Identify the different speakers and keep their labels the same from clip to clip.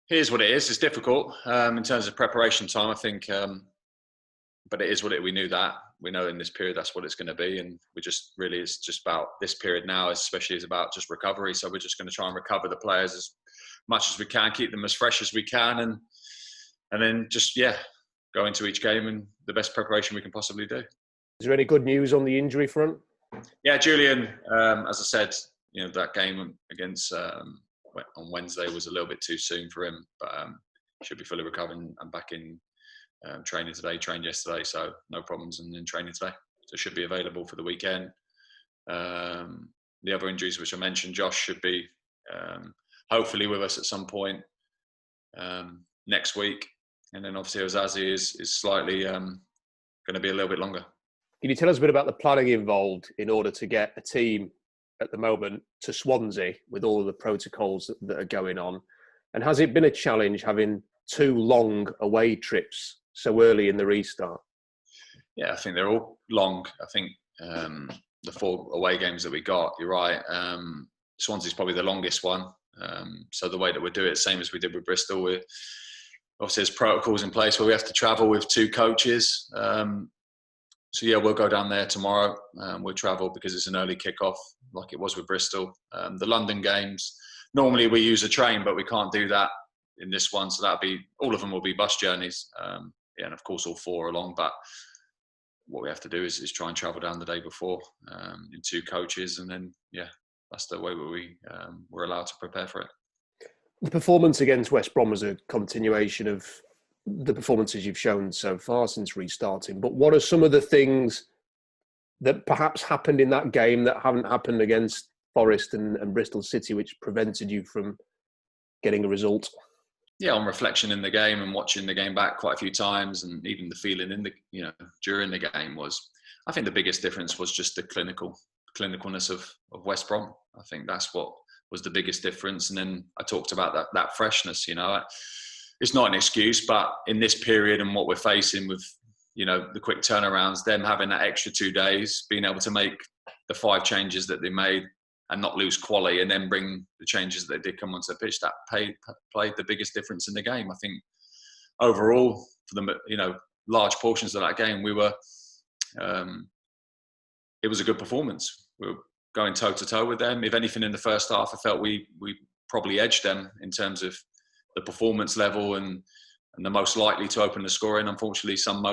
Speaker 1: Here's what it is. It's difficult in terms of preparation time, I think, but it is what we knew that. We know in this period that's what it's going to be, and we just really it's just about this period now, especially is about just recovery. So we're just going to try and recover the players as much as we can, keep them as fresh as we can, and then just go into each game and the best preparation we can possibly do.
Speaker 2: Is there any good news on the injury front?
Speaker 1: Yeah, Julian, as I said, that game against on Wednesday was a little bit too soon for him, but should be fully recovered and back in training today. Trained yesterday, so no problems, and in training today, so should be available for the weekend. The other injuries which I mentioned, Josh should be hopefully with us at some point next week, and then obviously Osazi is slightly going to be a little bit longer.
Speaker 2: Can you tell us a bit about the planning involved in order to get a team at the moment to Swansea with all of the protocols that are going on? And has it been a challenge having 2 long away trips so early in the restart?
Speaker 1: Yeah, I think they're all long. I think the 4 away games that we got, you're right. Swansea's probably the longest one. So the way that we do it, same as we did with Bristol, obviously there's protocols in place where we have to travel with 2 coaches. So we'll go down there tomorrow. We'll travel because it's an early kickoff, like it was with Bristol. The London games, normally we use a train, but we can't do that in this one. So all of them will be bus journeys. And of course all 4 are along. But what we have to do is try and travel down the day before in 2 coaches, and then that's the way we're allowed to prepare for it.
Speaker 2: The performance against West Brom was a continuation of the performances you've shown so far since restarting. But what are some of the things that perhaps happened in that game that haven't happened against Forest and Bristol City, which prevented you from getting a result?
Speaker 1: Yeah, on reflection in the game and watching the game back quite a few times, and even the feeling during the game was, I think the biggest difference was just the clinicalness of West Brom. I think that's what was the biggest difference. And then I talked about that freshness. It's not an excuse, but in this period and what we're facing with, the quick turnarounds, them having that extra 2 days, being able to make the 5 changes that they made and not lose quality, and then bring the changes that they did come onto the pitch, that played the biggest difference in the game. I think overall, for the large portions of that game, we were. It was a good performance. We were going toe to toe with them. If anything, in the first half, I felt we probably edged them in terms of the performance level and the most likely to open the scoring. Unfortunately, some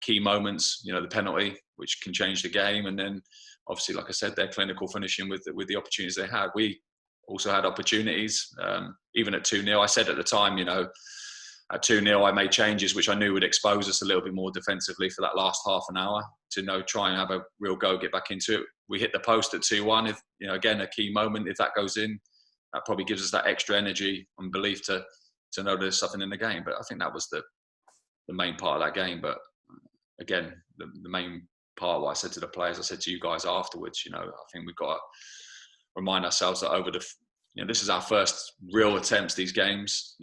Speaker 1: key moments, the penalty, which can change the game, and then obviously, like I said, their clinical finishing with the opportunities they had. We also had opportunities, even at 2-0. I said at the time, at 2-0, I made changes which I knew would expose us a little bit more defensively for that last half an hour to try and have a real go, get back into it. We hit the post at 2-1. If again, a key moment, if that goes in, that probably gives us that extra energy and belief to know there's something in the game. But I think that was the main part of that game. But again, the main part of what I said to the players, I said to you guys afterwards, I think we've got to remind ourselves that over this is our first real attempts, these games,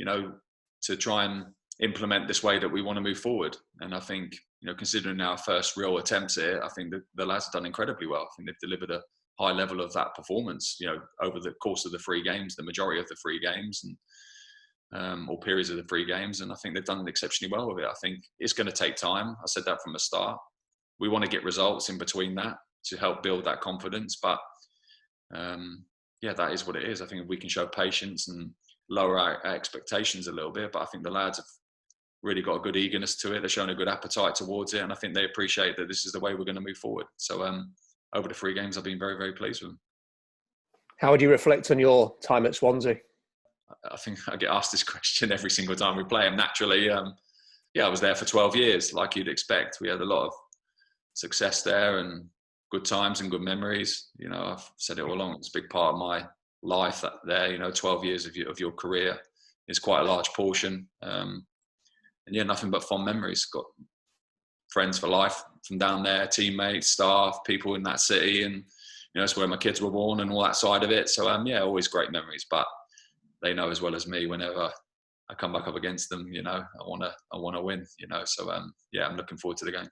Speaker 1: to try and implement this way that we want to move forward. And I think, considering our first real attempts here, I think the lads have done incredibly well. I think they've delivered a high level of that performance, over the course of the 3 games, the majority of the 3 games, and or periods of the 3 games. And I think they've done exceptionally well with it. I think it's going to take time. I said that from the start. We want to get results in between that to help build that confidence. But that is what it is. I think if we can show patience and lower our expectations a little bit, but I think the lads have really got a good eagerness to it. They're showing a good appetite towards it, and I think they appreciate that this is the way we're going to move forward. So over the 3 games, I've been very, very pleased with them.
Speaker 2: How would you reflect on your time at Swansea?
Speaker 1: I think I get asked this question every single time we play them. Naturally, I was there for 12 years, like you'd expect. We had a lot of success there and good times and good memories. I've said it all along. It's a big part of my life there. 12 years of your career is quite a large portion. And nothing but fond memories. Got friends for life from down there, teammates, staff, people in that city, and it's where my kids were born and all that side of it. So always great memories. But they know as well as me, whenever I come back up against them, I want to win. So I'm looking forward to the game.